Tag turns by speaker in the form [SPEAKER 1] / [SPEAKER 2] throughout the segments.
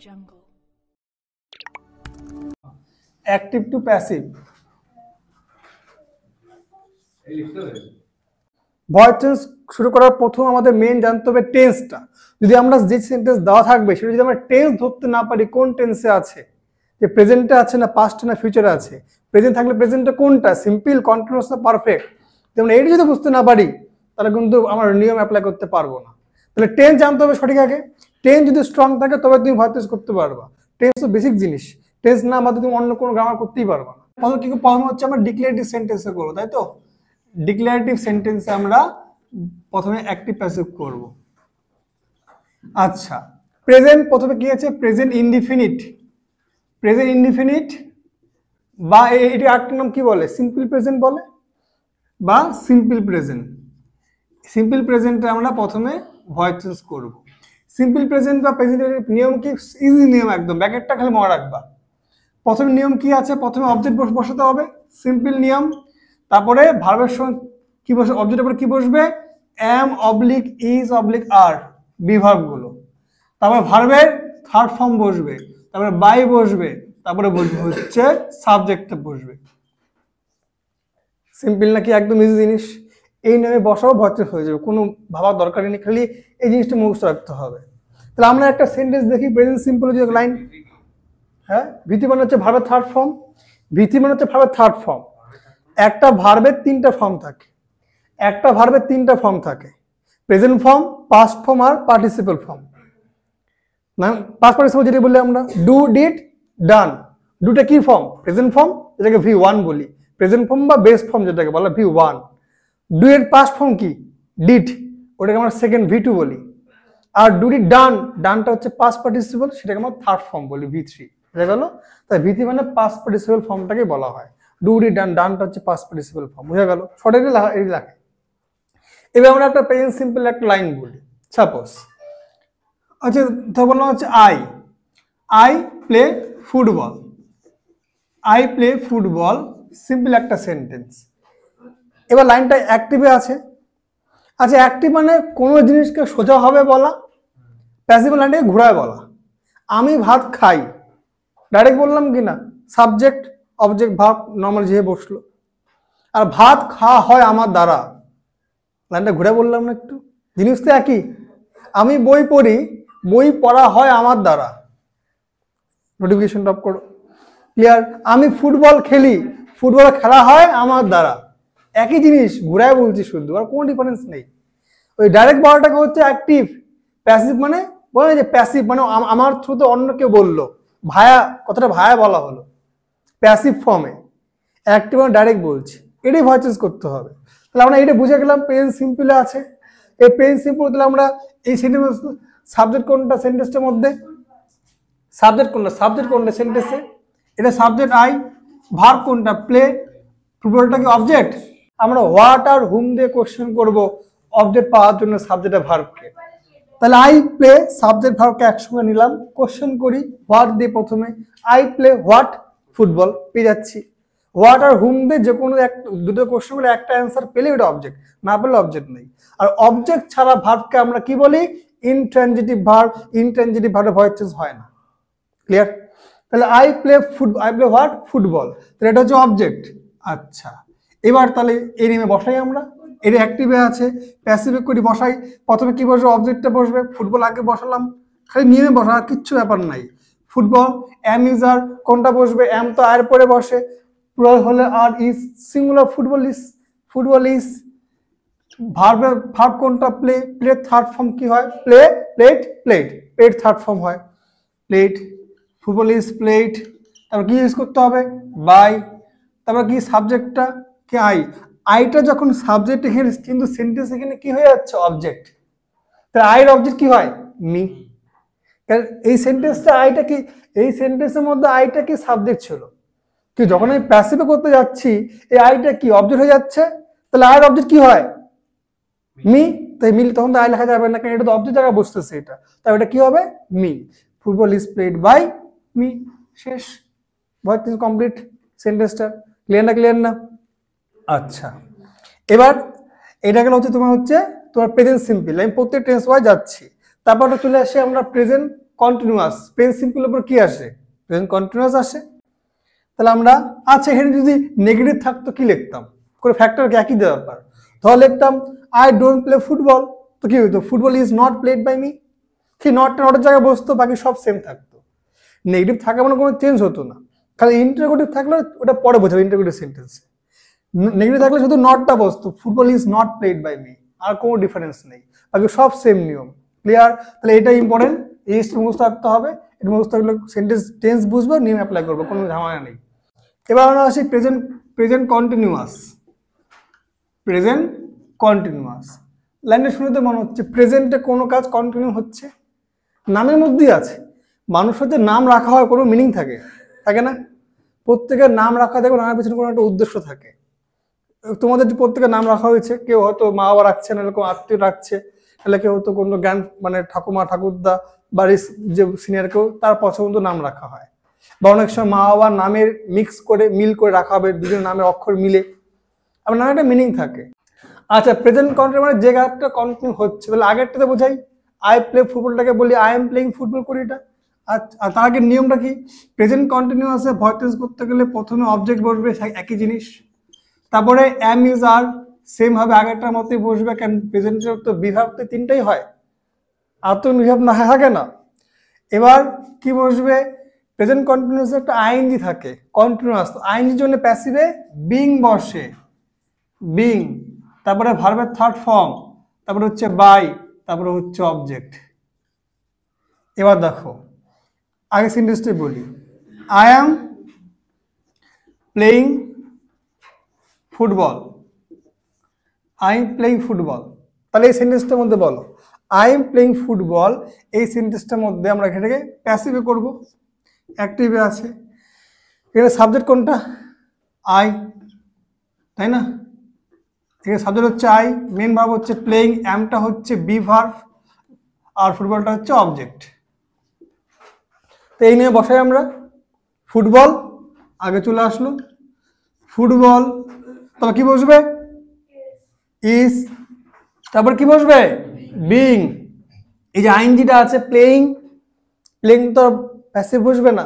[SPEAKER 1] jungle.
[SPEAKER 2] Active to passive. Voice change শুরু করার প্রথম আমাদের মেইন জানতে হবে টেন্সটা। যদি আমরা যে সেন্টেন্স দেওয়া থাকবে সেটা যদি আমরা টেন্স ধরতে না পারি, কোন টেন্সে আছে, যে প্রেজেন্টে আছে না পাস্টে না ফিউচারে আছে, প্রেজেন্ট থাকলে প্রেজেন্টটা কোনটা, সিম্পল, কন্টিনিউয়াস না পারফেক্ট, যেমন এইটা যদি বুঝতে না পারি তাহলে কিন্তু আমার নিয়ম অ্যাপ্লাই করতে পারবো না। তাহলে টেন্স জানতে হবে সঠিক আগে। টেন্স যদি স্ট্রং থাকে তবে তুমি ভয়েস চেঞ্জ করতে পারবা। টেন্স তো বেসিক জিনিস, টেন্স না আমাদের তুমি অন্য কোনো গ্রামার করতেই পারবা না। প্রথম হচ্ছে আমরা ডিক্লারেটিভ সেন্টেন্সে করবো, তাই তো? ডিক্লারেটিভ সেন্টেন্সে আমরা প্রথমে অ্যাক্টিভ প্যাসিভ করব। আচ্ছা, প্রেজেন্ট প্রথমে কি আছে? Present indefinite. প্রেজেন্ট ইনডিফিনিট বা এটি আরেকটা নাম কি বলে? সিম্পল প্রেজেন্ট বলে বা সিম্পল প্রেজেন্ট। সিম্পল প্রেজেন্টে আমরা প্রথমে ভয়েস চেঞ্জ করব। সিম্পল প্রেজেন্ট বা প্রেজেন্টের নিয়ম কি? ইজি নিয়ম একদম, ব্যাকেটটা খালি মনে রাখবা। প্রথমে নিয়ম কি আছে? প্রথমে অবজেক্ট বসাতে হবে, সিম্পল নিয়ম। তারপরে ভার্বের সঙ্গে কি বসবে? অবজেক্টের পরে কি বসবে? এম অবলিক ইজ অবলিক আর, বিভাগগুলো। তারপরে ভার্বের থার্ড ফর্ম বসবে, তারপরে বাই বসবে, তারপরে হচ্ছে সাবজেক্টে বসবে। সিম্পল নাকি? একদম ইজি জিনিস। এই নামে বসাও ভয়েস চেঞ্জ হয়ে যাবে, কোনো ভাবার দরকারই নেই, খালি এই জিনিসটা মুখস্থ রাখতে হবে। তাহলে আমরা একটা সেন্টেন্স দেখি, প্রেজেন্ট সিম্পল যে লাইন। হ্যাঁ, ভিত্তি মানে হচ্ছে ভার্বের থার্ড ফর্ম। ভিত্তি মানে হচ্ছে ভার্বের থার্ড ফর্ম। একটা ভার্বের তিনটা ফর্ম থাকে, একটা ভার্বের তিনটা ফর্ম থাকে, প্রেজেন্ট ফর্ম, পাস্ট ফর্ম আর পার্টিসিপল ফর্ম। না, পাস্ট পার্টিসিপল যেটা বললে আমরা ডু, ডিড, ডান। ডুটা কি ফর্ম? প্রেজেন্ট ফর্ম, যেটাকে V1 বলি। প্রেজেন্ট ফর্ম বা বেস ফর্ম যেটাকে বলা V1। ডু এর পাস্ট ফর্ম কি? ডিড, ওটাকে আমরা সেকেন্ড V2 বলি। আর ডু, ডিড, ডান, ডানটা হচ্ছে পাস্ট পার্টিসিপল, সেটাকে আমরা থার্ড ফর্ম বলি V3। বুঝা গেল? তাই V3 মানে পাস্ট পার্টিসিপল ফর্মটাকে বলা হয়। ডু, ডিড, ডান, ডানটা হচ্ছে পাস্ট পার্টিসিপল ফর্ম। বুঝা গেল? শর্টে লেখে। এবার আমরা একটা প্রেজেন্ট সিম্পল একটা লাইন বলি। সাপোজ, আচ্ছা ধর বললাম হচ্ছে I play football. I play football, simple একটা সেন্টেন্স। এবার লাইনটা অ্যাক্টিভে আছে। আচ্ছা, অ্যাক্টিভ মানে কোনো জিনিসকে সোজাভাবে বলা, প্যাসিভ লাইনটাকে ঘোরায় বলা। আমি ভাত খাই, ডাইরেক্ট বললাম কি না? সাবজেক্ট অবজেক্ট ভার্ব নর্মাল যেভাবে বসলো। আর ভাত খাওয়া হয় আমার দ্বারা, লাইনটা ঘুরে বললাম না একটু? জিনিস তো একই। আমি বই পড়ি, বই পড়া হয় আমার দ্বারা। নোটিফিকেশন টপ করো। ক্লিয়ার? আমি ফুটবল খেলি, ফুটবল খেলা হয় আমার দ্বারা। একই জিনিস ঘুরায় বলছি শুধু, আর কোনো ডিফারেন্স নেই। ওই ডাইরেক্ট বলাটাকে হচ্ছে অ্যাক্টিভ। প্যাসিভ মানে বলে যে প্যাসিভ মানে আমার থ্রুতে অন্য কেউ বললো, ভায়া, কথাটা ভায়া বলা হলো, প্যাসিভ ফর্মে। অ্যাক্টিভ মানে ডাইরেক্ট বলছি, এটাই ভয়েস চেঞ্জ করতে হবে। তাহলে আমরা এটা বুঝে গেলাম প্রেজেন্ট সিম্পলে আছে। এই প্রেজেন্ট সিম্পল তাহলে আমরা এই সেন্টেন্স, সাবজেক্ট কোনটা সেন্টেন্সটার মধ্যে? সাবজেক্ট কোনটা সেন্টেন্সে? এটা সাবজেক্ট আই। ভার্ব কোনটা? প্লে। ফুটবলটা কি অবজেক্ট? আমরা হোয়াট আর হুম দিয়ে কোশ্চেন করব অবজেক্ট পাওয়ার জন্য সাবজেক্ট আর ভার্বকে। তাহলে আই প্লে, সাবজেক্ট ভার্বকে একসঙ্গে নিলাম, কোশ্চেন করি হোয়াট দিয়ে প্রথমে। আই প্লে হোয়াট ফুটবল, পেয়ে যাচ্ছি। হোয়াট আর হুম দিয়ে যে কোনো দুটো কোশ্চেন করে একটা অ্যান্সার পেলে ওটা অবজেক্ট, না পেলে অবজেক্ট নেই। আর অবজেক্ট ছাড়া ভার্বকে আমরা কি বলি? Intransitive verb. ইনট্রানজিটিভ ভার্বে ভয়েস চেঞ্জ হয় না। ক্লিয়ার? তাহলে আই প্লে হোয়াট ফুটবল, তাহলে এটা হচ্ছে অবজেক্ট। আচ্ছা, এবার তাহলে এই নেমে বসাই আমরা। এটা অ্যাক্টিভে আছে, প্যাসিভে করি বসাই। প্রথমে কি বসবে? অবজেক্টটা বসবে। ফুটবল আগে বসালাম, খালি নিয়মে বসা, আর কিচ্ছু ব্যাপার নাই। ফুটবল, এম ইজ আর, কোনটা বসবে? এম তো আর পরে বসে, প্লুরাল হলে are is, singular football is. Verb কোনটা? প্লে। প্লে থার্ড ফর্ম কি হয়? Play, played, played third form হয়, প্লেট। Football is played. তারপর কি ইউজ করতে হবে? বাই। তারপর কি? সাবজেক্টটা কি? আইটা যখন সাবজেক্ট এখানে, কিন্তু সেন্টেন্স এখানে কি হয়ে যাচ্ছে? অবজেক্ট। তাহলে আইয়ের অবজেক্ট কি হয়? মি। কারণ এই সেন্টেন্সটা আইটা কি, এই সেন্টেন্সের মধ্যে আইটা কি সাবজেক্ট ছিল, কি যখন আমি প্যাসিভে করতে যাচ্ছি এই আইটা কি অবজেক্ট হয়ে যাচ্ছে। তাহলে আইয়ের অবজেক্ট কি হয়? মি। তাই মিল, তখন তো আই লেখা যাবে না, কারণ এটা তো অবজেক্ট জায়গা বসতেছে এটা। তাই এটা কি হবে? Me. Football is played by me. শেষ, ভয়েস চেঞ্জ কমপ্লিট সেন্টেন্সটা। ক্লিয়ার না? আচ্ছা, এবার এটা গেল হচ্ছে তোমার প্রেজেন্ট সিম্পল। আমি প্রত্যেক টেন্স ওয়াইজ যাচ্ছি। তারপর চলে আসি আমরা প্রেজেন্ট কন্টিনিউয়াস, প্রেজেন্ট সিম্পলের উপর কি আসে? প্রেজেন্ট কন্টিনিউয়াস আসে। তাহলে আমরা আচ্ছা এখানে যদি নেগেটিভ থাকতো কি লিখতাম? কোনো ফ্যাক্টর একই ব্যাপার, তাহলে লিখতাম আই ডোন্ট প্লে ফুটবল, তো কি হতো? Football is not played by me. কি নটটা নটের জায়গায় বসতো, বাকি সব সেম থাকতো। নেগেটিভ থাকা মানে কোনো চেঞ্জ হতো না, খালি ইন্টারোগেটিভ থাকলে ওটা পরে বোঝাবে ইন্টারোগেটিভ সেন্টেন্স। নেগেটিভ থাকলে শুধু নটটা বসতো, football is not played by me, আর কোনো ডিফারেন্স নেই, বাকি সব সেম নিয়ম। ক্লিয়ার? তাহলে এটা ইম্পর্টেন্ট, এই মুখস্থ রাখতে হবে। এটা মুখস্থ রাখলে সেন্টেন্স টেন্স বুঝবো, নিয়ম অ্যাপ্লাই করবো, কোনো ঝামেলা নেই। এবার আমরা আসি প্রেজেন্ট কন্টিনিউয়াস। প্রেজেন্ট কন্টিনিউয়াস লাইনটা শুরুতে মনে হচ্ছে প্রেজেন্টে কোনো কাজ কন্টিনিউ হচ্ছে, নামের মধ্যেই আছে। মানুষের যে নাম রাখা হয় কোনো মিনিং থাকে, থাকে না? প্রত্যেকের নাম রাখা দেখো, নামের পেছনে কোনো একটা উদ্দেশ্য থাকে। তোমাদের যে প্রত্যেকের নাম রাখা হয়েছে, কেউ হয়তো মা বাবা রাখছে, না এরকম আত্মীয় রাখছে, তাহলে কেউ হয়তো কোনো জ্ঞান মানে ঠাকুমা ঠাকুরদা বাড়ির যে সিনিয়র কেউ, তার পছন্দ নাম রাখা হয়। বা অনেক সময় মা বাবার নামের মিক্স করে মিল করে রাখা হবে, দুজনের নামের অক্ষর মিলে, আবার নামের একটা মিনিং থাকে। আচ্ছা প্রেজেন্ট কন্টিনিউ মানে যে কাজটা কন্টিনিউ হচ্ছে, তাহলে আগেরটাতে বোঝাই আই প্লে ফুটবলটাকে বলি আই এম প্লেইং ফুটবল করি এটা। আর তার আগের নিয়মটা কি? প্রেজেন্ট কন্টিনিউয়াসে ভয়েস চেঞ্জ করতে গেলে প্রথমে অবজেক্ট বসবে একই জিনিস, তারপরে এম ইজ আর সেম হবে আগেরটার মতোই বসবে, কারণ প্রেজেন্টের তো বিভাগ তো তিনটাই হয়, আর তো বিভাগ না থাকে না। এবার কি বসবে? প্রেজেন্ট কন্টিনিউয়াস একটা আইএনজি থাকে, কন্টিনিউয়াস, আইএনজির জন্য প্যাসিভে বিং বসে, বিং, তারপরে ভার্বের থার্ড ফর্ম, তারপরে হচ্ছে বাই, তারপরে হচ্ছে অবজেক্ট। এবার দেখো আগে সেন্টেন্সটাই বলি, I am playing football, I am playing football. তাহলে এই সেন্টেন্সটার মধ্যে বলো আই এম প্লেইং ফুটবল, এই সেন্টেন্সটার মধ্যে আমরা এখানে প্যাসিভে করব, অ্যাক্টিভে আছে। এখানে সাবজেক্ট কোনটা? আই, তাই না? এখানে সাবজেক্ট হচ্ছে আই, মেন ভার্ব হচ্ছে প্লেইং, অ্যামটা হচ্ছে বি ভার্ব, আর ফুটবলটা হচ্ছে অবজেক্ট। তো এই নিয়ে বসাই আমরা, ফুটবল আগে চলে আসলো, ফুটবল, তবে কি বসবে? ইজ, তারপর কি বসবে? বিং। এই যে আইএনজিটা আছে প্লেইং, প্লেইং তো প্যাসিভ বসবে না,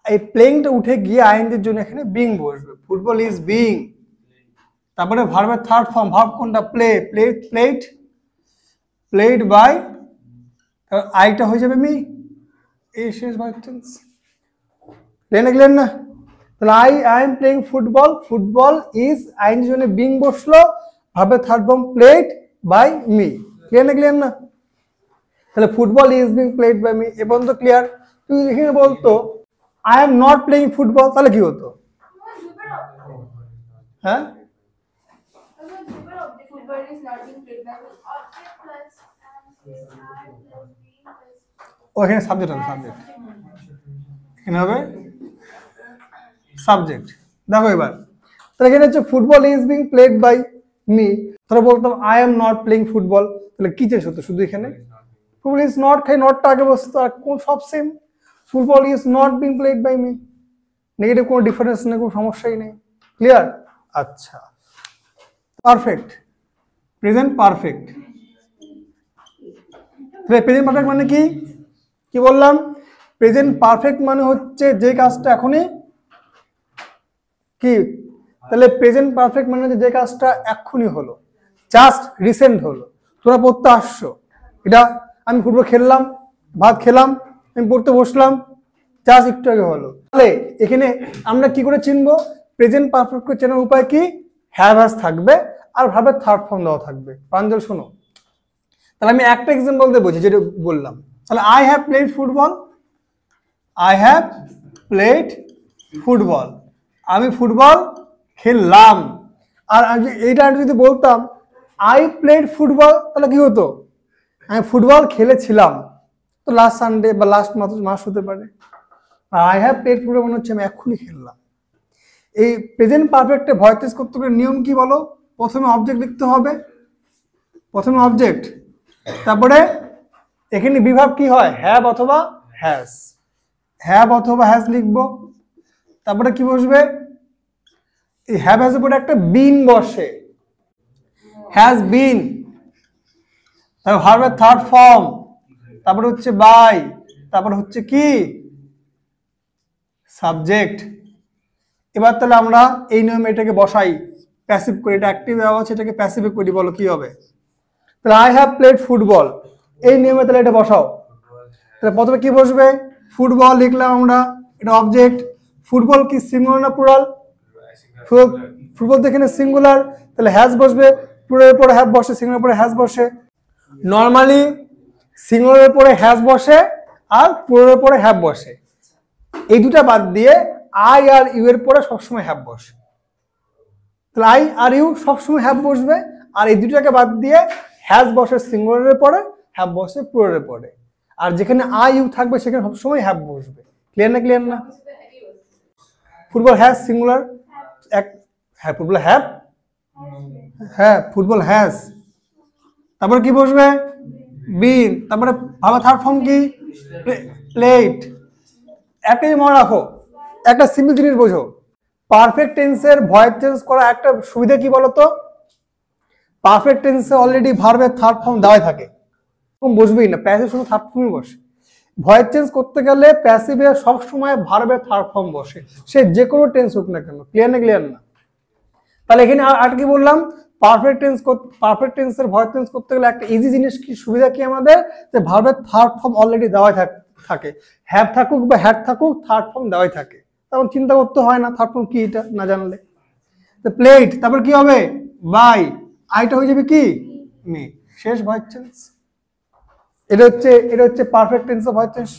[SPEAKER 2] এই প্লেইংটা উঠে গিয়ে আইএনজির জন্য এখানে বিং বসবে, ফুটবল ইজ বিং। তারপরে ভার্বের থার্ড ফর্ম, ভার্ব কোনটা? প্লে, প্লেড, প্লেড বাই, আইটা হয়ে যাবে মি, এই শেষ ভার্ব টেন্স। ক্লিয়ার না? তাহলে I am playing football, football is আইএনজির জন্য বিং বসলো, ভার্বের third form played by me. Clear না? তাহলে football is being played by me, এ পর্যন্ত ক্লিয়ার? তুই এখানে বলতো I am not playing football, তাহলে কি হতো? হ্যাঁ, ওখানে সাবজেক্ট হবে, সাবজেক্ট এখানে হবে সাবজেক্ট। দেখো এবার তাহলে এখানে হচ্ছে football is being played by me, তাহলে বলতাম I am not playing football, তাহলে কি চেঞ্জ হতো? শুধু এখানে ফুটবল ইজ নট, খাই নটটা আগে বসতো, আর কোন সব same, football is not being played by me, negative কোনো ডিফারেন্স নেই, কোনো সমস্যাই নেই। ক্লিয়ার? আচ্ছা, perfect, present perfect. Present perfect মানে কি? কি বললাম? প্রেজেন্ট পারফেক্ট মানে হচ্ছে যে কাজটা এখনই কি, তাহলে প্রেজেন্ট পারফেক্ট মানে হচ্ছে যে কাজটা এক্ষুনি হলো, জাস্ট রিসেন্ট হলো। তোমরা পড়তে আসছো, এটা আমি ফুটবল খেললাম, ভাত খেলাম, আমি পড়তে বসলাম, জাস্ট একটু আগে হলো। তাহলে এখানে আমরা কি করে চিনবো? প্রেজেন্ট পারফেক্ট করে চেনার উপায় কি? হ্যাভ হ্যাজ থাকবে আর ভার্বের থার্ড ফর্ম দেওয়া থাকবে। প্রাঞ্জল শোনো, তাহলে আমি একটা এক্সাম্পল দিয়ে বলছি, যেটা বললাম। তাহলে I have played football, I have played football, আমি ফুটবল খেললাম। আর এইটা যদি বলতাম আই প্লেড ফুটবল, তাহলে কি হতো? আমি ফুটবল খেলেছিলাম, তো লাস্ট সানডে বা লাস্ট মাস হতে পারে। আই হ্যাভ প্লেড ফুটবল মনে হচ্ছে আমি এক্ষুনি খেললাম। এই প্রেজেন্ট পারফেক্টে ভয়েস চেঞ্জ করতে গেলে নিয়ম কি বলো? প্রথমে অবজেক্ট লিখতে হবে, প্রথমে অবজেক্ট, তারপরে এখানে বিভাগ কি হয়? হ্যাভ অথবা হ্যাজ, হ্যাভ অথবা হ্যাজ লিখবো। তারপরে কি বসবে? এই হ্যাভ হ্যাজ উপরে একটা বিন বসে, হ্যাজ বিন, তারপর ভার্বের থার্ড ফর্ম, তারপরে হচ্ছে বাই, তারপর হচ্ছে কি সাবজেক্ট। এবার তাহলে আমরা এই নিয়মে এটাকে বসাই, প্যাসিভ করি, এটা অ্যাক্টিভ আছে, এটাকে প্যাসিভে করি, বলো কি হবে? তাহলে আই হ্যাভ প্লেড ফুটবল, এই নিয়মে তাহলে এটা বসাও। তাহলে প্রথমে কি বসবে? ফুটবল লিখলাম আমরা, এটা অবজেক্ট। ফুটবল কি সিঙ্গুলার না প্লুরাল? ফুটবল তো এখানে সিঙ্গুলার, তাহলে হ্যাজ বসবে, প্লুরালের পরে হ্যাভ বসে, সিঙ্গুলারের পরে হ্যাজ বসে। নর্মালি সিঙ্গুলারের পরে হ্যাজ বসে আর প্লুরালের পরে হ্যাভ বসে, এই দুটা বাদ দিয়ে আই আর ইউ এর পরে সবসময় হ্যাভ বসে। তাহলে আই আর ইউ সবসময় হ্যাভ বসবে, আর এই দুটাকে বাদ দিয়ে হ্যাজ বসে সিঙ্গুলারের পরে, হ্যাভ বসে প্লুরালের পরে, আর যেখানে আই ইউ থাকবে সেখানে সবসময় হ্যাভ বসবে। ক্লিয়ার না? ক্লিয়ার না? ফুটবল হ্যাজ সিঙ্গুলার, হ্যাঁ ফুটবল হ্যাভ, হ্যাঁ ফুটবল হ্যাজ, তারপরে কি বসবে? বিন, তারপরে ভাবা থার্ড ফর্ম কি? প্লেট। একটাই মনে রাখো, একটা সিম্পল জিনিস বোঝো, পারফেক্ট টেন্সের ভয়েস চেঞ্জ করা একটা সুবিধা কি বলতো? পারফেক্ট টেন্সে অলরেডি ভার্বের থার্ড ফর্ম দেওয়াই থাকে, বসবেই না, প্যাসিভ শুধু থার্ড ফর্মই বসে। ভয়েস চেঞ্জ করতে গেলে প্যাসিভে সব সময় ভার্বের থার্ড ফর্ম বসে, সে যে কোনো টেন্স হোক না কেন। ক্লিয়ার না? ক্লিয়ার না? তাহলে এখানে আর কি বললাম, পারফেক্ট টেন্সের ভয়েস চেঞ্জ করতে গেলে একটা ইজি জিনিস কি সুবিধা কি আমাদের, যে ভার্বের থার্ড ফর্ম অলরেডি দেওয়াই থাকে, হ্যাভ থাকুক বা হ্যাড থাকুক থার্ড ফর্ম দেওয়াই থাকে, তখন চিন্তা করতে হয় না থার্ড ফর্ম কি এটা না জানলে। তো প্লেট, তারপর কি হবে? বাই, আইটা হয়ে যাবে কি? মি, শেষ ভয়েস চেঞ্জ। এটা হচ্ছে পারফেক্ট টেন্সের ভয়েস চেঞ্জ।